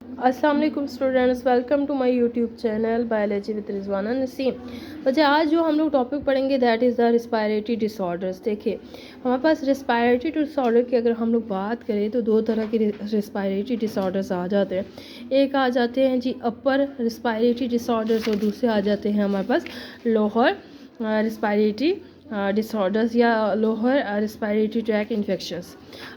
अस्सलाम वालेकुम students, welcome to my YouTube channel biology with Rizwana Naseem. बच्चे आज जो हम लोग टॉपिक पढ़ेंगे that is the respiratory disorders. देखिए हमारे पास रिस्पायरेटरी डिसऑर्डर की अगर हम लोग बात करें तो दो तरह के रिस्पायरेटरी डिसऑर्डर्स आ जाते हैं। एक आ जाते हैं जी अपर रिस्पायरेटरी डिसऑर्डर्स और दूसरे आ जाते हैं हमारे पास लोअर रिस्पायरेटरी डिसऑर्डर्स या लोअर रिस्पायरेटरी ट्रैक इन्फेक्शंस।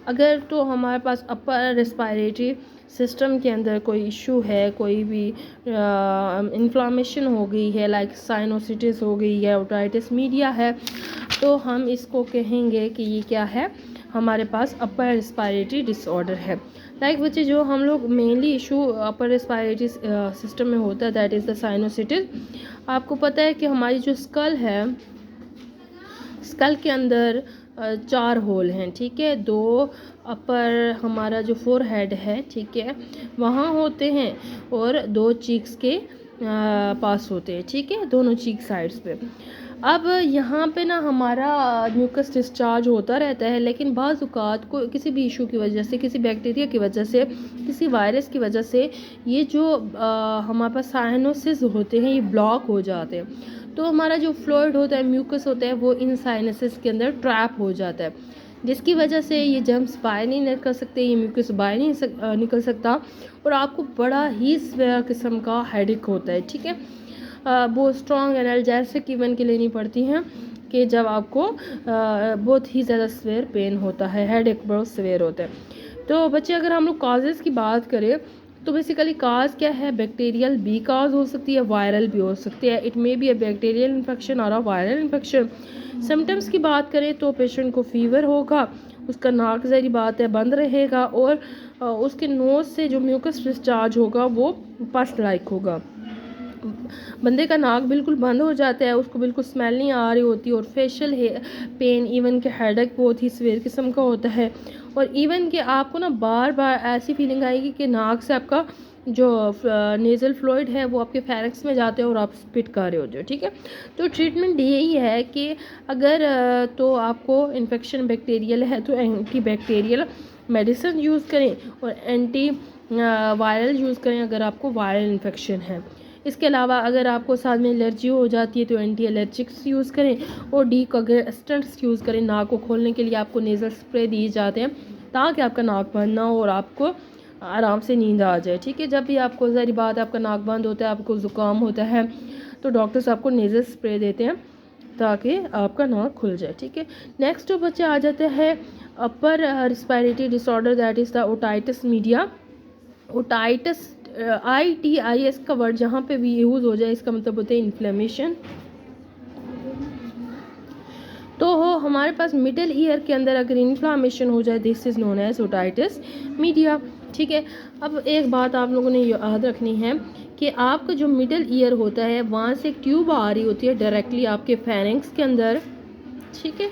अगर तो हमारे पास अपर रिस्पायरेटरी सिस्टम के अंदर कोई इशू है, कोई भी इन्फ्लामेशन हो गई है, लाइक साइनोसिटिस हो गई है, ओटाइटिस मीडिया है, तो हम इसको कहेंगे कि ये क्या है, हमारे पास अपर रिस्पायरेटरी डिसऑर्डर है। लाइक बच्चे जो हम लोग mainly issue upper respiratory system में होता है दैट इज़ द साइनोसिटिस। आपको पता है कि हमारी जो स्कल है, स्कल के अंदर 4 होल हैं, ठीक है। 2 अपर हमारा जो फोरहेड है, ठीक है, वहाँ होते हैं और 2 चीक्स के पास होते हैं, ठीक है, दोनों चीक साइड्स पे। अब यहाँ पे ना हमारा म्यूकस डिस्चार्ज होता रहता है, लेकिन बाज़ औक़ात को किसी भी इशू की वजह से, किसी बैक्टीरिया की वजह से, किसी वायरस की वजह से ये जो हमारे पास साइनोसिस होते हैं ये ब्लॉक हो जाते हैं। तो हमारा जो फ्लूइड होता है, म्यूकस होता है, वो इन साइनसेस के अंदर ट्रैप हो जाता है, जिसकी वजह से ये जर्म्स बाहर नहीं निकल सकते, ये म्यूकस बाहर नहीं निकल सकता और आपको बड़ा ही स्वेयर किस्म का हेडेक होता है, ठीक है। वो स्ट्रॉन्ग एनाल्जेसिक इवन के लेनी पड़ती हैं कि जब आपको बहुत ही ज़्यादा स्वेयर पेन होता है, हेडेक बहुत स्वेयर होता है। तो बच्चे अगर हम लोग काजेज़ की बात करें तो बेसिकली काज क्या है, बैक्टीरियल भी काज हो सकती है, वायरल भी हो सकती है। It may be a bacterial infection और अ वायरल इन्फेक्शन। सिम्टम्स की बात करें तो पेशेंट को फीवर होगा, उसका नाक ज़ाहिर बात है बंद रहेगा और उसके नोज़ से जो म्यूकस डिस्चार्ज होगा वो पस लाइक होगा। बंदे का नाक बिल्कुल बंद हो जाता है, उसको बिल्कुल स्मेल नहीं आ रही होती और फेशियल पेन, इवन के हेडेक बहुत ही सीवियर किस्म का होता है। और इवन कि आपको ना बार बार ऐसी फीलिंग आएगी कि नाक से आपका जो नेज़ल फ्लूइड है वो आपके फेरिंक्स में जाते हैं और आप स्पिट कर रहे होते हो, ठीक है। तो ट्रीटमेंट यही है कि अगर तो आपको इन्फेक्शन बैक्टीरियल है तो एंटी बैक्टीरियल मेडिसिन यूज़ करें और एंटी वायरल यूज़ करें अगर आपको वायरल इन्फेक्शन है। इसके अलावा अगर आपको साथ में एलर्जी हो जाती है तो एंटी एलर्जिक्स यूज़ करें और डीकंजेस्टेंट्स यूज़ करें। नाक को खोलने के लिए आपको नेज़ल स्प्रे दिए जाते हैं ताकि आपका नाक बंद ना हो और आपको आराम से नींद आ जाए, ठीक है। जब भी आपको ज़ाहिर बात है आपका नाक बंद होता है, आपको ज़ुकाम होता है, तो डॉक्टर्स आपको नेज़ल स्प्रे देते हैं ताकि आपका नाक खुल जाए, ठीक है। नेक्स्ट जो बच्चे आ जाते हैं upper respiratory disorder that is the otitis media. Otitis ITIS का वर्ड जहाँ पे भी यूज़ हो जाए इसका मतलब होता है इन्फ्लेमेशन। तो हमारे पास मिडिल ईयर के अंदर अगर इन्फ्लामेशन हो जाए this is known as otitis media, ठीक है। अब एक बात आप लोगों ने याद रखनी है कि आपका जो मिडिल ईयर होता है वहाँ से एक ट्यूब आ रही होती है डायरेक्टली आपके फेरिंक्स के अंदर, ठीक है,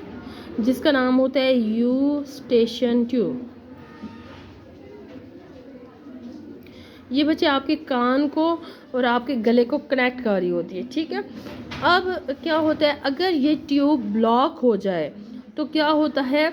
जिसका नाम होता है यूस्टेशन ट्यूब। ये बच्चे आपके कान को और आपके गले को कनेक्ट कर रही होती है, ठीक है। अब क्या होता है अगर ये ट्यूब ब्लॉक हो जाए तो क्या होता है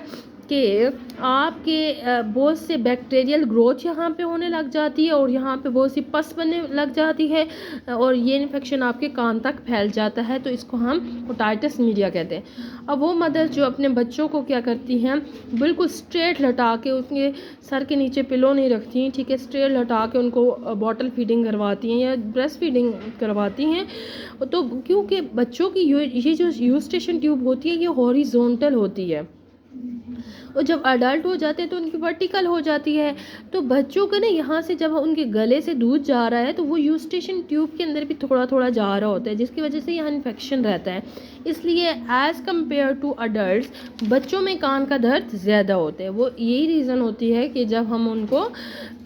कि आपके बहुत से बैक्टीरियल ग्रोथ यहाँ पे होने लग जाती है और यहाँ पे बहुत सी पस बनने लग जाती है और ये इन्फेक्शन आपके कान तक फैल जाता है, तो इसको हम ओटाइटिस मीडिया कहते हैं। अब वो मदर जो अपने बच्चों को क्या करती हैं, बिल्कुल स्ट्रेट लटा के, उसके सर के नीचे पिलो नहीं रखती, ठीक है, स्ट्रेट लटा के उनको बॉटल फीडिंग करवाती हैं या ब्रेस्ट फीडिंग करवाती हैं। तो क्योंकि बच्चों की ये जो यूस्टेशन ट्यूब होती है ये हॉरिजॉन्टल होती है और जब अडल्ट हो जाते हैं तो उनकी वर्टिकल हो जाती है। तो बच्चों का ना यहाँ से जब उनके गले से दूध जा रहा है तो वो यूस्टेशन ट्यूब के अंदर भी थोड़ा थोड़ा जा रहा होता है, जिसकी वजह से यहाँ इन्फेक्शन रहता है। इसलिए एज़ कम्पेयर टू अडल्ट बच्चों में कान का दर्द ज़्यादा होता है। वो यही रीज़न होती है कि जब हम उनको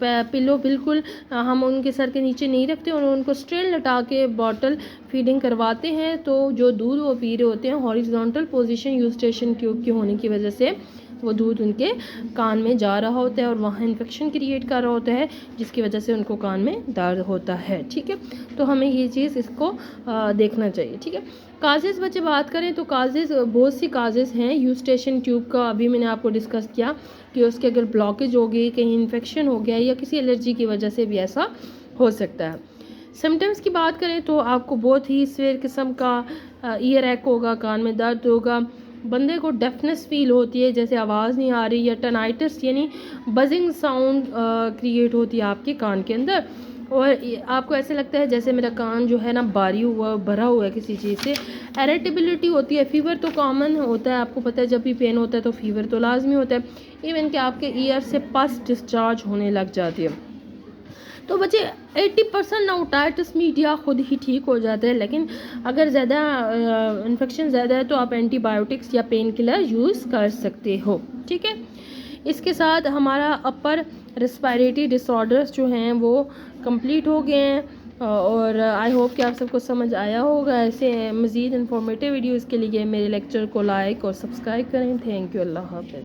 पिलो बिल्कुल हम उनके सर के नीचे नहीं रखते और उनको स्ट्रेट लटा के बॉटल फीडिंग करवाते हैं तो जो दूध वो पी रहे होते हैं हॉरिजॉन्टल पोजीशन यूस्टेशन ट्यूब की होने की वजह से वो दूध उनके कान में जा रहा होता है और वहाँ इन्फेक्शन क्रिएट कर रहा होता है, जिसकी वजह से उनको कान में दर्द होता है। ठीक है, तो हमें ये चीज़ इसको देखना चाहिए। ठीक है, काजेज़ बच्चे बात करें तो काजेज़ बहुत सी काजेज़ हैं। यूस्टेशन ट्यूब का अभी मैंने आपको डिस्कस किया कि उसके अगर ब्लॉकेज हो गई, कहीं इन्फेक्शन हो गया या किसी एलर्जी की वजह से भी ऐसा हो सकता है। सिम्टम्स की बात करें तो आपको बहुत ही सीवियर किस्म का ईयर एक होगा, कान में दर्द होगा, बंदे को डेफनेस फील होती है, जैसे आवाज़ नहीं आ रही, या टनाइटिस यानी बजिंग साउंड क्रिएट होती है आपके कान के अंदर, और आपको ऐसे लगता है जैसे मेरा कान जो है ना भारी हुआ भरा हुआ है किसी चीज़ से। इरिटेबिलिटी होती है। फीवर तो कॉमन होता है, आपको पता है जब भी पेन होता है तो फीवर तो लाजमी होता है। इवन कि आपके ईयर से पस डिस्चार्ज होने लग जाती है। तो बच्चे 80% ना ओटाइटिस मीडिया खुद ही ठीक हो जाता है, लेकिन अगर ज़्यादा इन्फेक्शन ज़्यादा है तो आप एंटीबायोटिक्स या पेन किलर यूज़ कर सकते हो। ठीक है, इसके साथ हमारा अपर रिस्पायरेटरी डिसऑर्डर्स जो हैं वो कंप्लीट हो गए हैं। और आई होप कि आप सबको समझ आया होगा। ऐसे मज़ीद इन्फॉर्मेटिव वीडियोज़ के लिए मेरे लेक्चर को लाइक और सब्सक्राइब करें। Thank you. अल्लाह हाफ़िज़।